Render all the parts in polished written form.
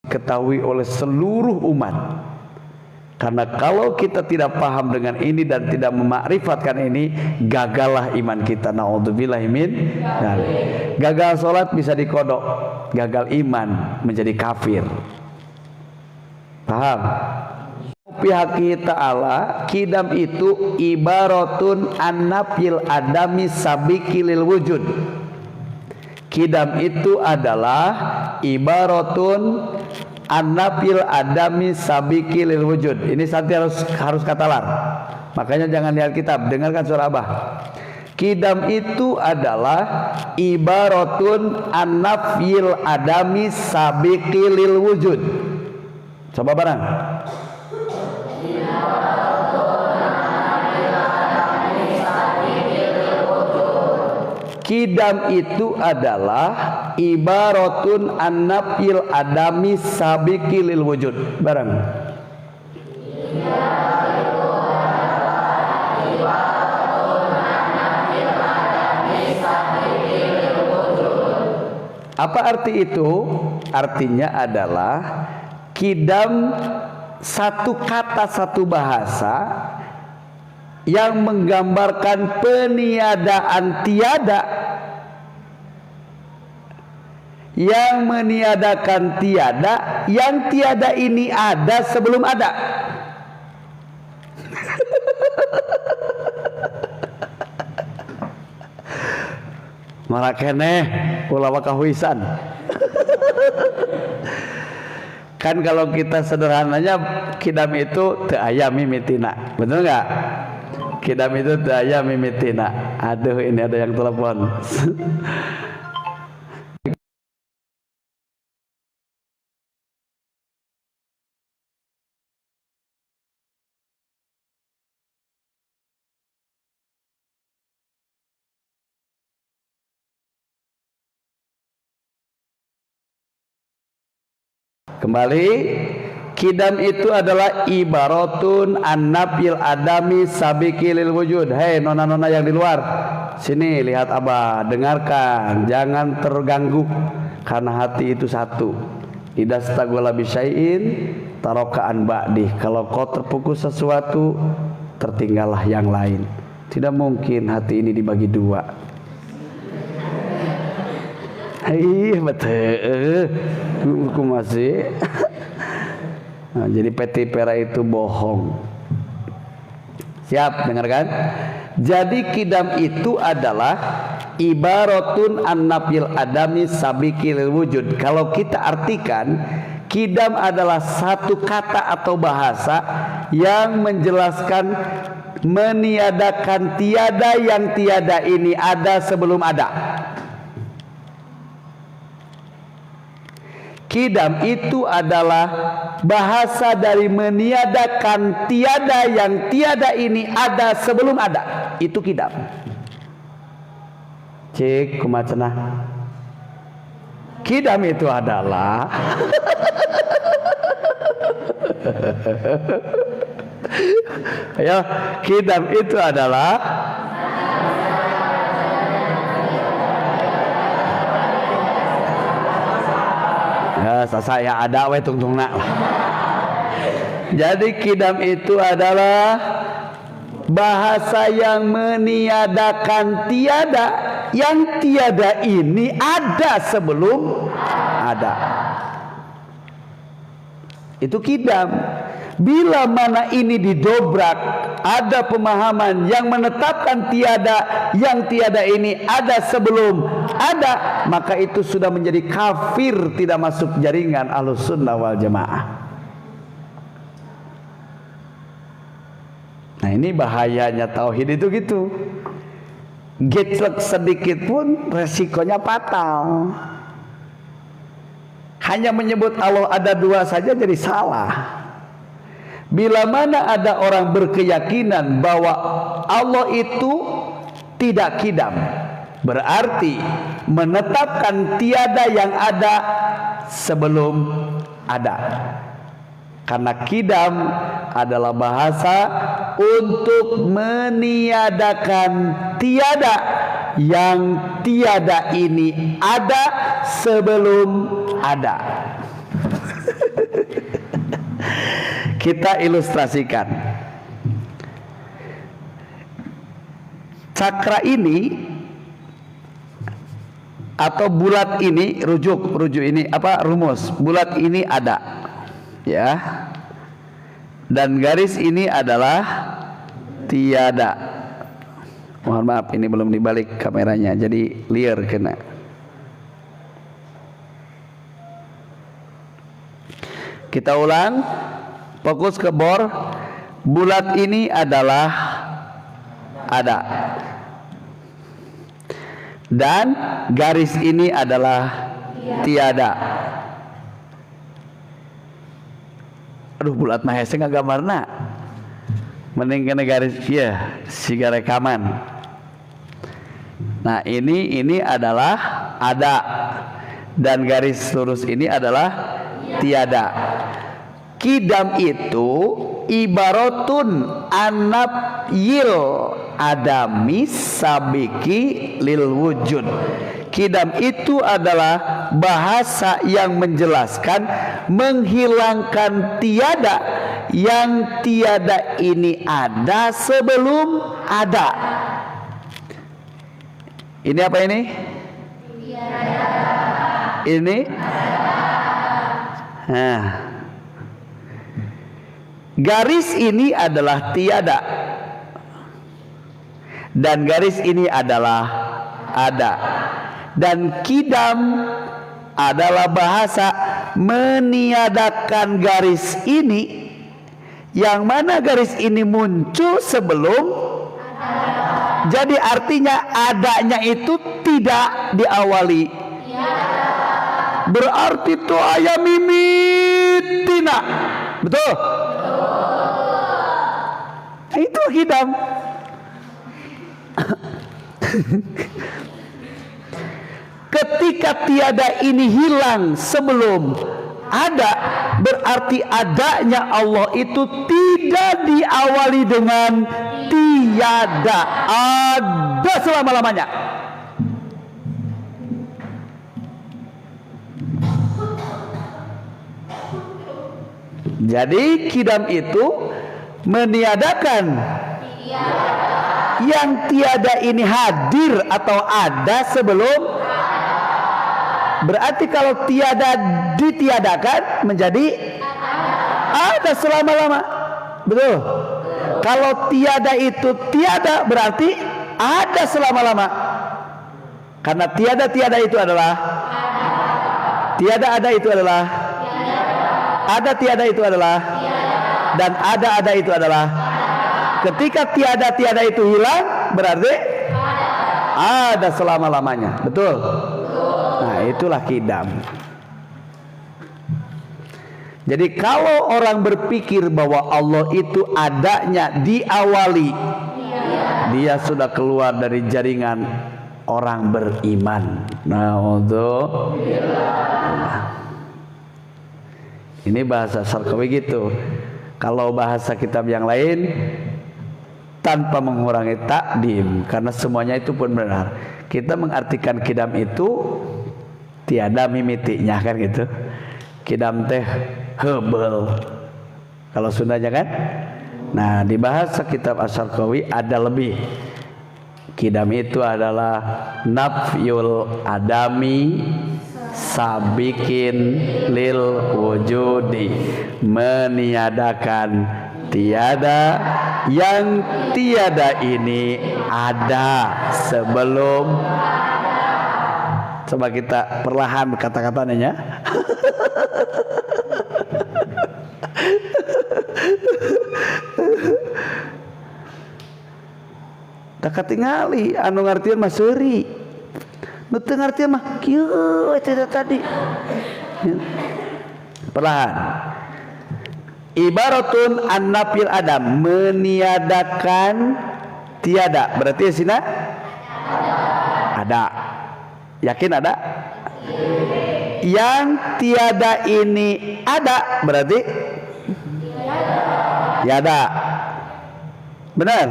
ketahui oleh seluruh umat. Karena kalau kita tidak paham dengan ini dan tidak memakrifatkan ini, gagallah iman kita. Naudzubillahi min dzalik. Gagal sholat bisa dikodok, gagal iman menjadi kafir. Paham? Pihak kita Allah, kidam itu ibaratun an-nafil adami sabikilil wujud. Kidam itu adalah ibaratun an-nafil adami sabiki lil wujud. Ini nanti harus katalar. Makanya jangan lihat kitab, dengarkan surah Abah. Kidam itu adalah ibaratun an-nafil adami sabiki lil wujud. Coba bareng. Kidam itu adalah ibaratun an-nafil adami sabiki lil wujud. Bareng. Apa arti itu? Artinya adalah kidam satu kata satu bahasa yang menggambarkan peniadaan tiada, yang meniadakan tiada, yang tiada ini ada sebelum ada. Marakeneh ulama kahuisan. Kan kalau kita sederhananya kidam itu teu aya mimitina, betul nggak? Kidam itu teu aya mimitina. Aduh, ini ada yang telepon. Kembali, kidam itu adalah ibaratun an-nafil adami sabiki lil wujud. Hei nona-nona yang di luar, sini lihat Abah, dengarkan, jangan terganggu karena hati itu satu. Idza staghala bisyai'in taroka'an ba'di. Kalau kau terpukul sesuatu, tertinggallah yang lain. Tidak mungkin hati ini dibagi dua. Iya betul, aku masih. Nah, jadi peti pera itu bohong. Siap, dengarkan. Jadi kidam itu adalah ibaratun an-nafil adami sabiki lil wujud. Kalau kita artikan, kidam adalah satu kata atau bahasa yang menjelaskan meniadakan tiada, yang tiada ini ada sebelum ada. Kidam itu adalah bahasa dari meniadakan tiada, yang tiada ini ada sebelum ada. Itu kidam. Cik kumacenah. Kidam itu adalah ya, kidam itu adalah saya ada we tungtungna. Jadi kidam itu adalah bahasa yang meniadakan tiada, yang tiada ini ada sebelum ada. Itu kidam. Bila mana ini didobrak, ada pemahaman yang menetapkan tiada, yang tiada ini ada sebelum ada, maka itu sudah menjadi kafir, tidak masuk jaringan Ahlussunnah wal Jamaah. Nah, ini bahayanya tauhid itu gitu. Geclek sedikit pun resikonya fatal. Hanya menyebut Allah ada dua saja jadi salah. Bila mana ada orang berkeyakinan bahwa Allah itu tidak kidam, berarti menetapkan tiada yang ada sebelum ada. Karena kidam adalah bahasa untuk meniadakan tiada, yang tiada ini ada sebelum ada. Kita ilustrasikan. Cakra ini atau bulat ini, rujuk ini apa, rumus. Bulat ini ada, ya. Dan garis ini adalah tiada. Mohon maaf, ini belum dibalik kameranya, jadi liar kena. Kita ulang, fokus ke bor. Bulat ini adalah ada, dan garis ini adalah tiada. Aduh, bulat mah hese ngagambarna. Mending kena garis ya, siga rekaman. Nah, ini adalah ada, dan garis lurus ini adalah tiada. Kidam itu ibaratun anapyil adami sabiki lil wujud. Kidam itu adalah bahasa yang menjelaskan menghilangkan tiada, yang tiada ini ada sebelum ada. Ini apa ini? Ini? Nah, garis ini adalah tiada, dan garis ini adalah ada. Dan kidam adalah bahasa meniadakan garis ini, yang mana garis ini muncul sebelum ada. Jadi artinya adanya itu tidak diawali. Berarti itu ayam mimitina. Betul? Itu kidam. Ketika tiada ini hilang sebelum ada, berarti adanya Allah itu tidak diawali dengan tiada, ada selama-lamanya. Jadi kidam itu meniadakan yang tiada ini hadir atau ada sebelum. Berarti kalau tiada ditiadakan menjadi ada selama-lama. Betul? Kalau tiada itu tiada berarti ada selama-lama. Karena tiada itu adalah tiada, ada itu adalah ada, tiada itu adalah dan ada itu adalah. Ketika tiada itu hilang berarti ada selama-lamanya. Betul? Nah, itulah kidam. Jadi kalau orang berpikir bahwa Allah itu adanya diawali, dia sudah keluar dari jaringan orang beriman. Ini bahasa Sarkawi gitu. Kalau bahasa kitab yang lain tanpa mengurangi takdim, karena semuanya itu pun benar. Kita mengartikan kidam itu tiada mimitinya, kan gitu. Kidam teh hebel kalau Sundanya kan. Nah, di bahasa kitab Asy-Syarqawi ada lebih. Kidam itu adalah nafyul adami sabikin lil wujudi, meniadakan tiada yang tiada ini ada sebelum. Coba kita perlahan kata-katanya. Tak ketingali anu ngartian mah seuri, nu teu ngartian mah kieu eta tadi. Perlahan. Ibaratun an-nafil adam, meniadakan tiada. Berarti sina ada. Yakin ada? Yang tiada ini ada berarti tiada. Benar?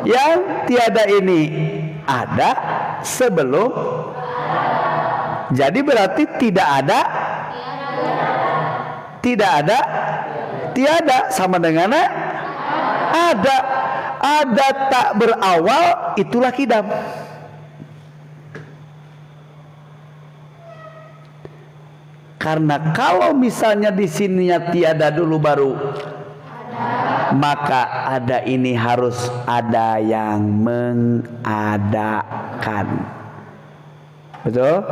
Yang tiada ini ada sebelum. Jadi berarti tidak ada. Tidak ada. tiada sama dengan ada. Ada tak berawal, itulah kidam. Karena kalau misalnya di sininya tiada dulu baru ada, maka ada ini harus ada yang mengadakan. Betul?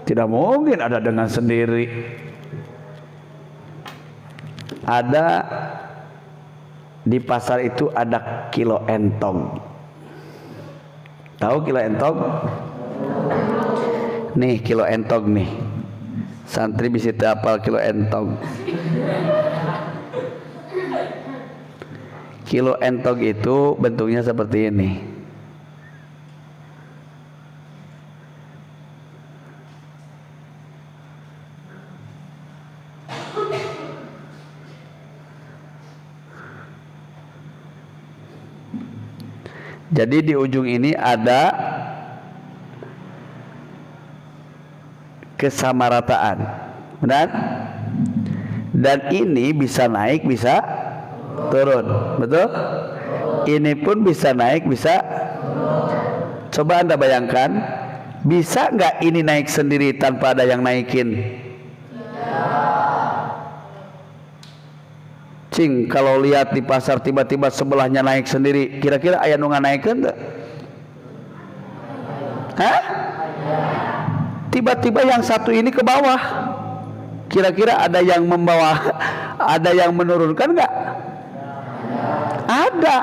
Tidak mungkin ada dengan sendiri. Ada di pasar itu ada kilo entong. Tahu kilo entong? Nih kilo entong nih. Santri bisa hafal kilo entong. Kilo entong itu bentuknya seperti ini. Jadi di ujung ini ada kesamarataan, benar? Dan ini bisa naik, bisa turun, betul? Ini pun bisa naik, bisa. Coba Anda bayangkan, bisa nggak ini naik sendiri tanpa ada yang naikin? Cing, kalau lihat di pasar tiba-tiba sebelahnya naik sendiri, kira-kira aya nu nganaikeun teu? Hah? Tiba-tiba yang satu ini ke bawah, kira-kira ada yang membawa, ada yang menurunkan nggak? Ada,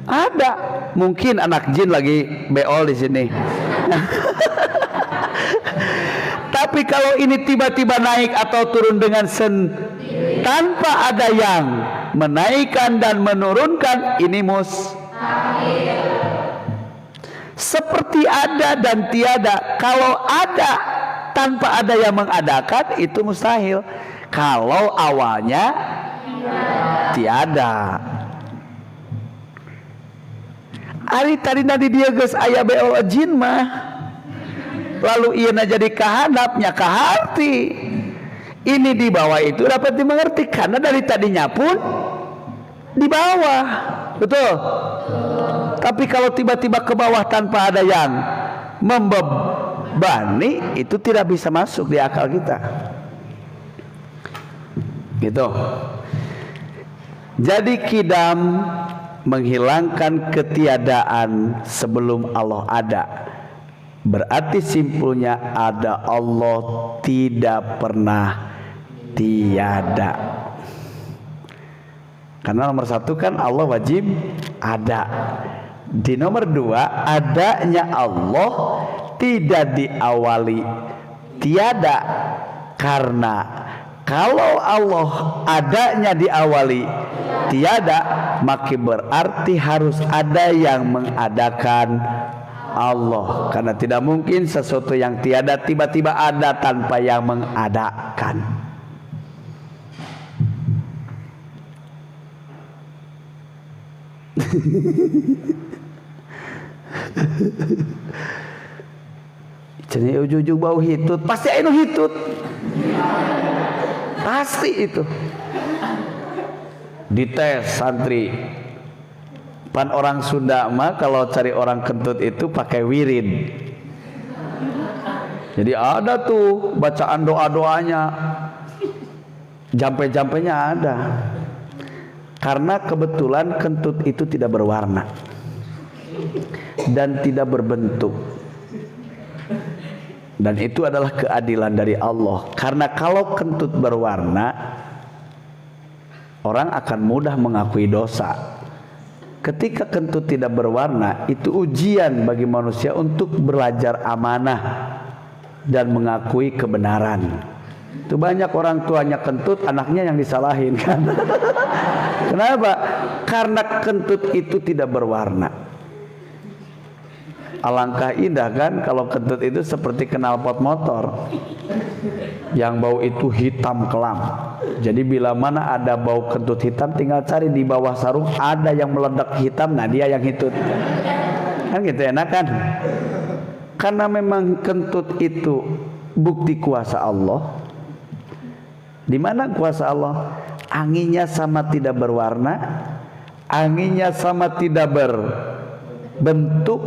ada. Mungkin anak jin lagi beol di sini. Tapi kalau ini tiba-tiba naik atau turun dengan tanpa ada yang menaikkan dan menurunkan, ini mustahil. Seperti ada dan tiada. Kalau ada tanpa ada yang mengadakan, itu mustahil. Kalau awalnya tiada. Ari tadi nadi dia geus aya beol jin mah, lalu ieu jadi kahandapnya kaharti. Ini di bawah itu dapat dimengerti karena dari tadinya pun di bawah, betul. Tapi kalau tiba-tiba ke bawah tanpa ada yang membebani, itu tidak bisa masuk di akal kita. Gitu. Jadi kidam menghilangkan ketiadaan sebelum Allah ada. Berarti simpulnya ada Allah tidak pernah tiada. Karena nomor satu kan Allah wajib ada. Di nomor dua, adanya Allah tidak diawali tiada. Karena kalau Allah adanya diawali tiada, maka berarti harus ada yang mengadakan Allah. Karena tidak mungkin sesuatu yang tiada tiba-tiba ada tanpa yang mengadakan. Jadi ujung-ujung bau hitut, pasti anu hitut, pasti itu. Dites santri, pan orang Sunda mah kalau cari orang kentut itu pakai wirid. Jadi ada tuh bacaan doa-doanya, jampe-jampenya ada. Karena kebetulan kentut itu tidak berwarna dan tidak berbentuk. Dan itu adalah keadilan dari Allah. Karena kalau kentut berwarna, orang akan mudah mengakui dosa. Ketika kentut tidak berwarna, itu ujian bagi manusia untuk belajar amanah dan mengakui kebenaran. Itu banyak orang tuanya kentut, anaknya yang disalahin kan. Kenapa? Karena kentut itu tidak berwarna. Alangkah indah kan kalau kentut itu seperti knalpot motor yang bau itu hitam kelam. Jadi bila mana ada bau kentut hitam, tinggal cari di bawah sarung ada yang meledak hitam, nah dia yang hitut. Kan gitu enak kan? Karena memang kentut itu bukti kuasa Allah. Di mana kuasa Allah? Anginnya sama tidak berwarna, anginnya sama tidak berbentuk,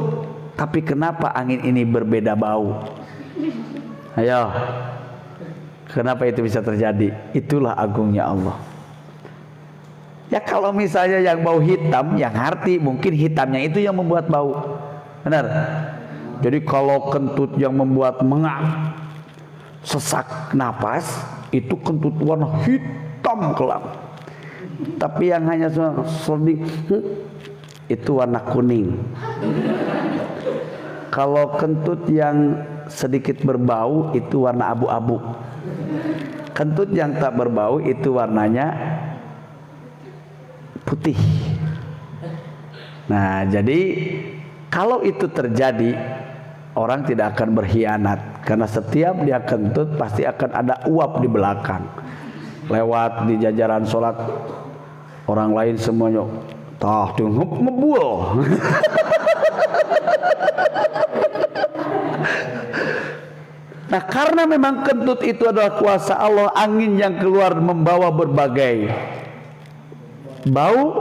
tapi kenapa angin ini berbeda bau? Ayo, kenapa itu bisa terjadi? Itulah agungnya Allah. Ya kalau misalnya yang bau hitam, yang arti mungkin hitamnya itu yang membuat bau. Benar? Jadi kalau kentut yang membuat mengak, sesak napas, itu kentut warna hitam kelam. Tapi yang hanya seling itu warna kuning. Kalau kentut yang sedikit berbau itu warna abu-abu. Kentut yang tak berbau itu warnanya putih. Nah, jadi kalau itu terjadi, orang tidak akan berkhianat, karena setiap dia kentut pasti akan ada uap di belakang. Lewat di jajaran sholat, orang lain semuanya tah ngebul. Nah, karena memang kentut itu adalah kuasa Allah, angin yang keluar membawa berbagai bau.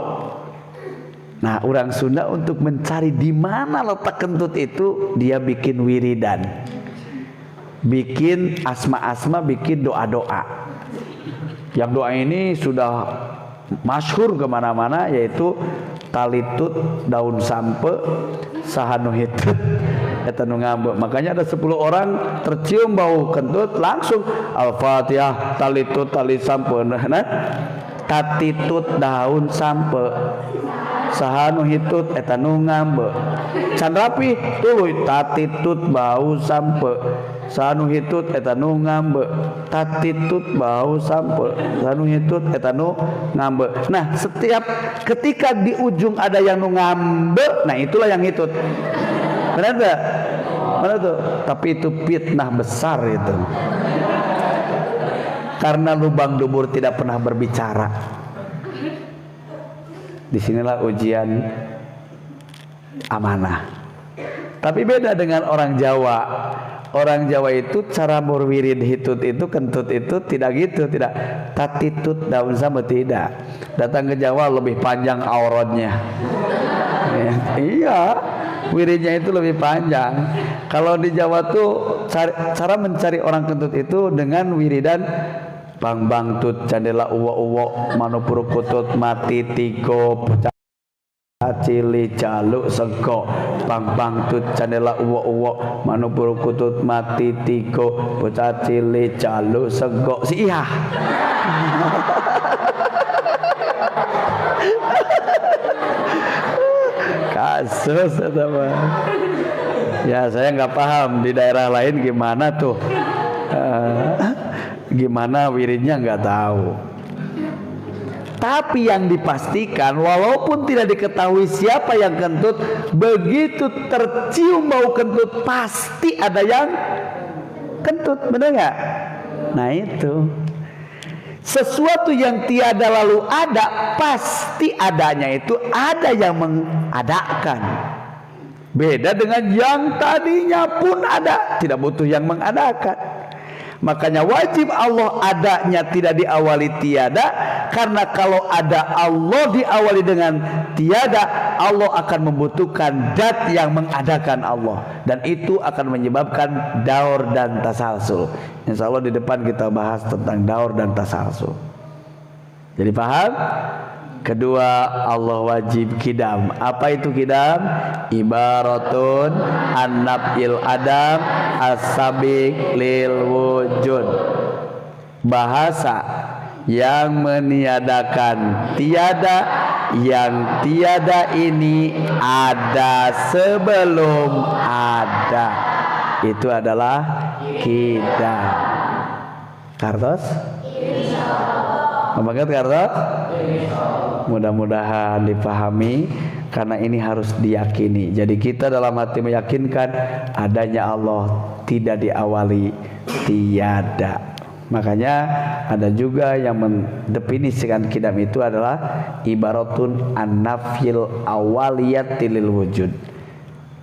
Nah, orang Sunda untuk mencari di mana letak kentut itu, dia bikin wiridan, bikin asma-asma, bikin doa-doa. Yang doa ini sudah masyhur kemana-mana, yaitu talitut daun sampe sahanu hitut eta nu ngambek. Makanya ada 10 orang tercium bau kentut langsung Al-Fatihah talitut tali sampe, nah tatitut daun sampe sahanu hitut eta nu ngambek. Can rapi tuluy tatitut bau sampe sahanu hitut eta nu ngambek, tatitut bau sampe sahanu hitut eta nu ngambek. Nah, setiap ketika di ujung ada yang nu ngambek, nah itulah yang hitut. Benar enggak? Mana tuh? Tapi itu fitnah besar itu. Karena lubang dubur tidak pernah berbicara. Disinilah ujian amanah. Tapi beda dengan orang Jawa. Orang Jawa itu cara berwirid hitut itu, kentut itu tidak gitu, tidak tatitut daun sama, tidak. Datang ke Jawa lebih panjang auratnya. Iya, wiridnya itu lebih panjang. Kalau di Jawa tuh cara mencari orang kentut itu dengan wiridan bang bang tut candela uwo uwo manupuru kutut mati tigo cili jaluk sego bang bang tut candela uwo uwo manupuru kutut mati tigo bocah cili jaluk sego si iya. Kasus atau apa? Ya saya nggak paham di daerah lain gimana tuh, gimana wiridnya nggak tahu. Tapi yang dipastikan, walaupun tidak diketahui siapa yang kentut, begitu tercium bau kentut pasti ada yang kentut, benar nggak? Nah itu. Sesuatu yang tiada lalu ada, pasti adanya itu ada yang mengadakan. Beda dengan yang tadinya pun ada, tidak butuh yang mengadakan. Makanya wajib Allah adanya tidak diawali tiada, karena kalau ada Allah diawali dengan tiada, Allah akan membutuhkan zat yang mengadakan Allah, dan itu akan menyebabkan daur dan tasalsul. Insya Allah di depan kita bahas tentang daur dan tasalsul. Jadi paham? Kedua, Allah wajib kidam. Apa itu kidam? Ibaratun an-nafil adam as-sabiq lil wujud. Bahasa yang meniadakan tiada, yang tiada ini ada sebelum ada. Itu adalah kidam. Kartos? Membanget kartos? Mudah-mudahan dipahami, karena ini harus diyakini. Jadi kita dalam hati meyakinkan adanya Allah tidak diawali tiada. Makanya ada juga yang mendefinisikan kidam itu adalah ibaratun an-nafil awaliyatil wujud.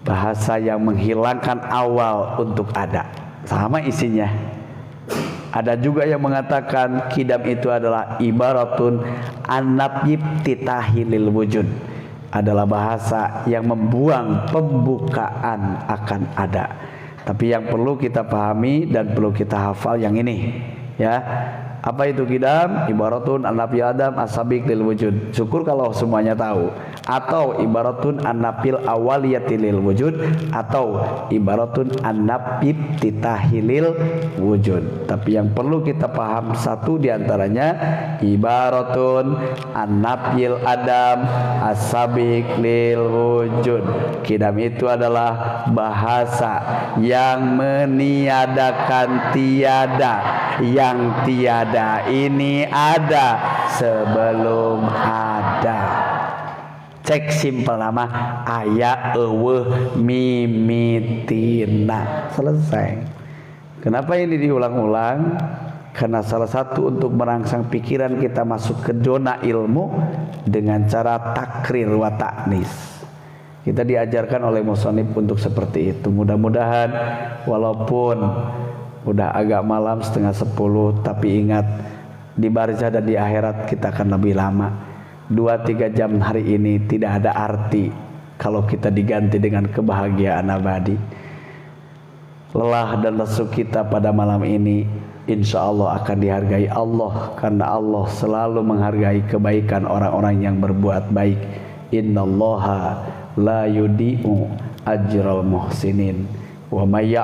Bahasa yang menghilangkan awal untuk ada. Sama isinya. Ada juga yang mengatakan kidam itu adalah ibaratun an-nafyi titahilil wujud, adalah bahasa yang membuang pembukaan akan ada. Tapi yang perlu kita pahami dan perlu kita hafal yang ini, ya. Apa itu kidam? Ibaratun an-nafyi adam as-sabiq lil wujud. Syukur kalau semuanya tahu. Atau ibaratun an-nafil awaliyati lil wujud, atau ibaratun an-nafyi titahilil wujud. Tapi yang perlu kita paham satu diantaranya ibaratun an-nafil adam as-sabiq lil wujud. Kidam itu adalah bahasa yang meniadakan tiada, yang tiada ini ada sebelum ada. Cek simpel nama aya eueuh mimitina, selesai. Kenapa ini diulang-ulang? Karena salah satu untuk merangsang pikiran kita masuk ke zona ilmu dengan cara takrir wa ta'nis. Kita diajarkan oleh musannif untuk seperti itu. Mudah-mudahan walaupun udah agak malam 9:30, tapi ingat di barzah dan di akhirat kita akan lebih lama. 2-3 jam hari ini tidak ada arti kalau kita diganti dengan kebahagiaan abadi. Lelah dan lesu kita pada malam ini insya Allah akan dihargai Allah, karena Allah selalu menghargai kebaikan orang-orang yang berbuat baik. Innallaha la yudi'u ajral muhsinin wa may